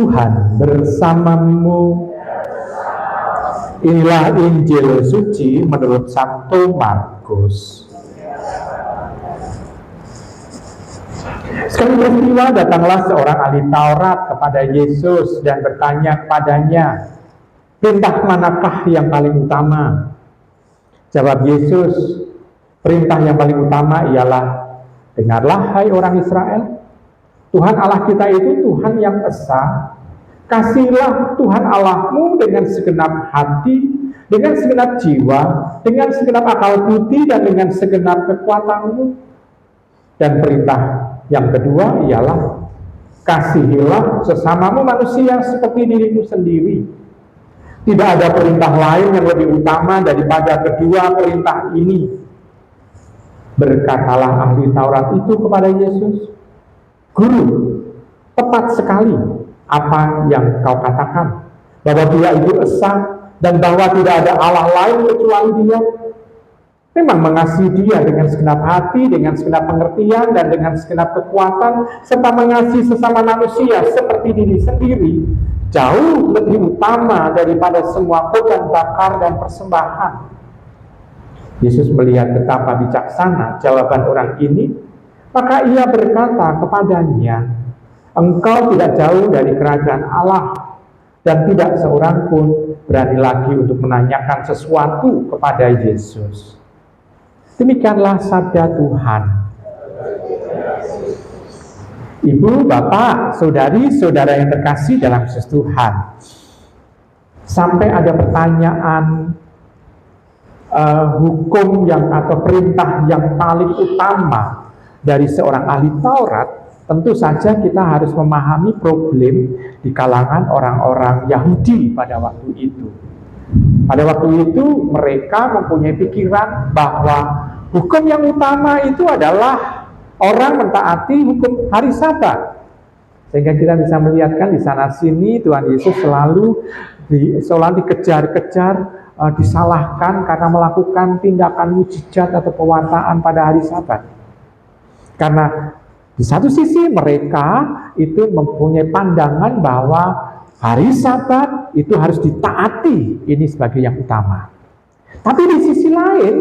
Tuhan bersamamu. Inilah Injil suci menurut Santo Markus. Sekali peristiwa datanglah seorang ahli Taurat kepada Yesus dan bertanya kepadanya, perintah manakah yang paling utama? Jawab Yesus, perintah yang paling utama ialah, dengarlah hai orang Israel, Tuhan Allah kita itu Tuhan yang esa. Kasihilah Tuhan Allahmu dengan segenap hati, dengan segenap jiwa, dengan segenap akal budi, dan dengan segenap kekuatanmu. Dan perintah yang kedua ialah, kasihilah sesamamu manusia seperti dirimu sendiri. Tidak ada perintah lain yang lebih utama daripada kedua perintah ini. Berkatalah ahli Taurat itu kepada Yesus, Guru, tepat sekali apa yang kau katakan, bahwa Dia itu esa dan bahwa tidak ada Allah lain kecuali Dia. Memang mengasihi Dia dengan segenap hati, dengan segenap pengertian, dan dengan segenap kekuatan, serta mengasihi sesama manusia seperti diri sendiri, jauh lebih utama daripada semua korban bakar dan persembahan. Yesus melihat betapa bijaksana jawaban orang ini, maka Ia berkata kepadanya, engkau tidak jauh dari kerajaan Allah, dan tidak seorang pun berani lagi untuk menanyakan sesuatu kepada Yesus. Demikianlah sabda Tuhan. Ibu, bapak, saudari, saudara yang terkasih dalam Yesus Tuhan, sampai ada pertanyaan hukum yang atau perintah yang paling utama dari seorang ahli Taurat, tentu saja kita harus memahami problem di kalangan orang-orang Yahudi pada waktu itu. Pada waktu itu mereka mempunyai pikiran bahwa hukum yang utama itu adalah orang mentaati hukum hari Sabat. Sehingga kita bisa melihatkan di sana sini Tuhan Yesus selalu dikejar-kejar, disalahkan karena melakukan tindakan mujizat atau pewartaan pada hari Sabat. Karena di satu sisi mereka itu mempunyai pandangan bahwa hari Sabat itu harus ditaati, ini sebagai yang utama. Tapi di sisi lain,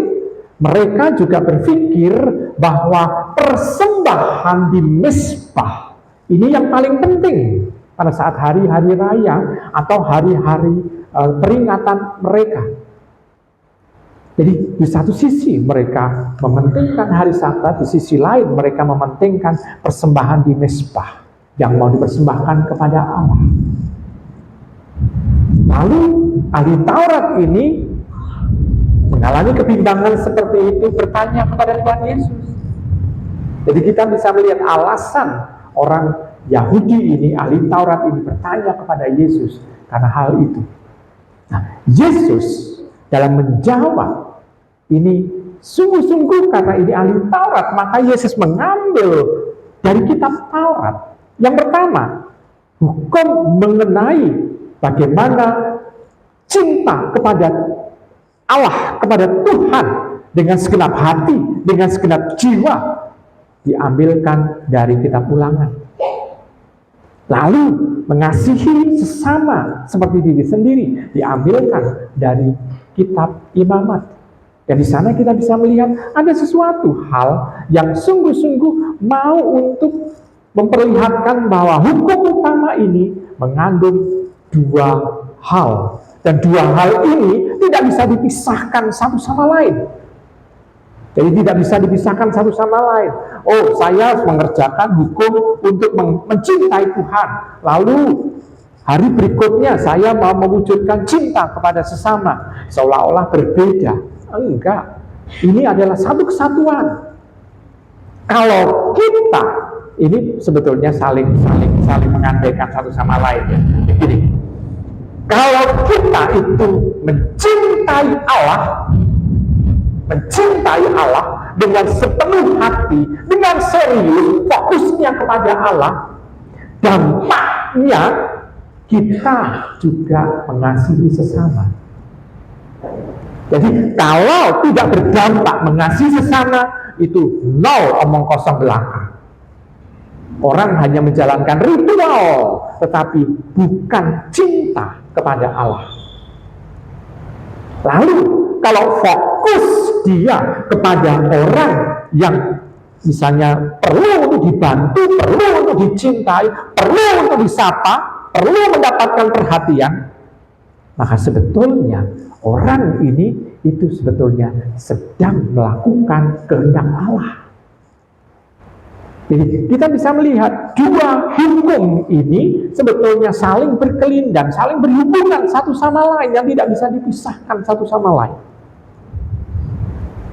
mereka juga berpikir bahwa persembahan di Mezbah ini yang paling penting pada saat hari-hari raya atau hari-hari peringatan mereka. Jadi di satu sisi mereka mementingkan hari Sabat, di sisi lain mereka mementingkan persembahan di Mezbah yang mau dipersembahkan kepada Allah. Lalu ahli Taurat ini mengalami kebimbangan seperti itu, bertanya kepada Tuhan Yesus. Jadi kita bisa melihat alasan orang Yahudi ini, ahli Taurat ini bertanya kepada Yesus karena hal itu. Nah, Yesus dalam menjawab ini sungguh-sungguh karena ini ahli Taurat, maka Yesus mengambil dari kitab Taurat. Yang pertama, hukum mengenai bagaimana cinta kepada Allah, kepada Tuhan dengan segenap hati, dengan segenap jiwa, diambilkan dari kitab Ulangan. Lalu mengasihi sesama seperti diri sendiri diambilkan dari kitab Imamat. Dan di sana kita bisa melihat ada sesuatu hal yang sungguh-sungguh mau untuk memperlihatkan bahwa hukum utama ini mengandung dua hal. Dan dua hal ini tidak bisa dipisahkan satu sama lain. Jadi tidak bisa dipisahkan satu sama lain. Oh, saya mengerjakan hukum untuk mencintai Tuhan. Lalu hari berikutnya saya mau mewujudkan cinta kepada sesama. Seolah-olah berbeda. Enggak. Ini adalah satu kesatuan. Kalau kita ini sebetulnya saling mengandaikan satu sama lain. Ya. Begini. Kalau kita itu mencintai Allah dengan sepenuh hati, dengan serius, fokusnya kepada Allah, dampaknya kita juga mengasihi sesama. Jadi kalau tidak berdampak mengasihi sesama, itu nol, omong kosong belaka. Orang hanya menjalankan ritual, tetapi bukan cinta kepada Allah. Lalu kalau fokus dia kepada orang yang misalnya perlu untuk dibantu, perlu untuk dicintai, perlu untuk disapa, perlu mendapatkan perhatian, maka sebetulnya orang ini itu sebetulnya sedang melakukan kehendak Allah. Jadi kita bisa melihat dua hukum ini sebetulnya saling berkelindan, saling berhubungan satu sama lain yang tidak bisa dipisahkan satu sama lain.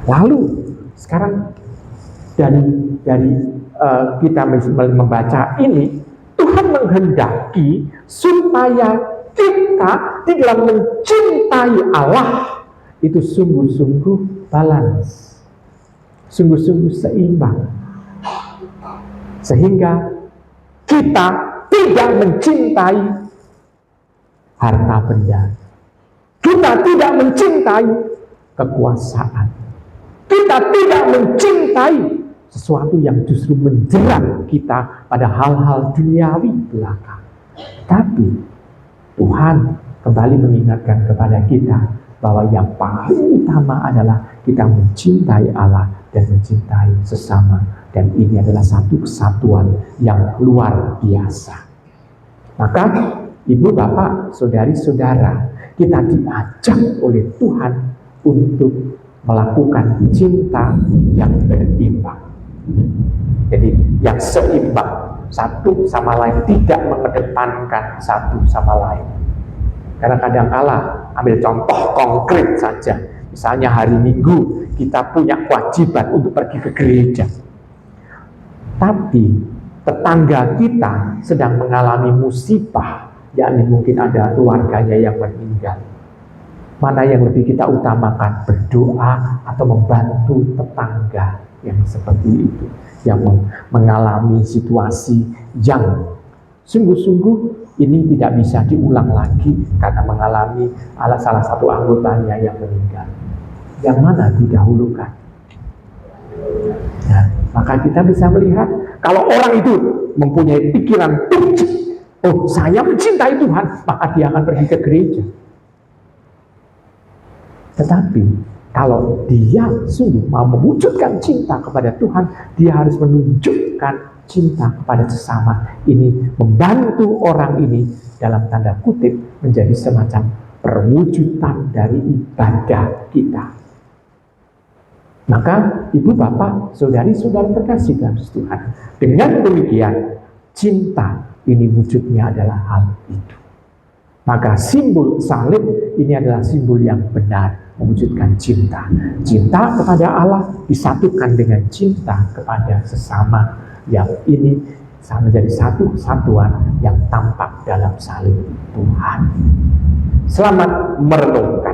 Lalu sekarang dari kita membaca ini, Tuhan menghendaki supaya kita di dalam mencintai Allah itu sungguh-sungguh balance, sungguh-sungguh seimbang. Sehingga kita tidak mencintai harta benda, kita tidak mencintai kekuasaan, kita tidak mencintai sesuatu yang justru menjerat kita pada hal-hal duniawi belaka. Tapi Tuhan kembali mengingatkan kepada kita bahwa yang paling utama adalah kita mencintai Allah dan mencintai sesama. Dan ini adalah satu kesatuan yang luar biasa. Maka ibu, bapak, saudari-saudara, kita diajak oleh Tuhan untuk melakukan cinta yang berimbang. Jadi yang seimbang, satu sama lain, tidak mengedepankan satu sama lain. Karena kadang-kala, ambil contoh konkret saja, misalnya hari Minggu kita punya kewajiban untuk pergi ke gereja, tapi tetangga kita sedang mengalami musibah, yakni mungkin ada keluarganya yang meninggal. Mana yang lebih kita utamakan, berdoa atau membantu tetangga yang seperti itu, yang mengalami situasi yang sungguh-sungguh ini tidak bisa diulang lagi karena mengalami salah satu anggotanya yang meninggal. Yang mana didahulukan? Nah, maka kita bisa melihat kalau orang itu mempunyai pikiran benci, oh saya mencintai Tuhan, maka dia akan pergi ke gereja. Tetapi kalau dia sungguh mau mewujudkan cinta kepada Tuhan, dia harus menunjukkan cinta kepada sesama. Ini membantu orang ini dalam tanda kutip menjadi semacam perwujudan dari ibadah kita. Maka ibu, bapak, saudari-saudara terkasih dalam Tuhan, dengan demikian cinta ini wujudnya adalah hal itu. Maka simbol salib ini adalah simbol yang benar mewujudkan cinta. Cinta kepada Allah disatukan dengan cinta kepada sesama, yang ini menjadi satu kesatuan yang tampak dalam salib Tuhan. Selamat merenungkan.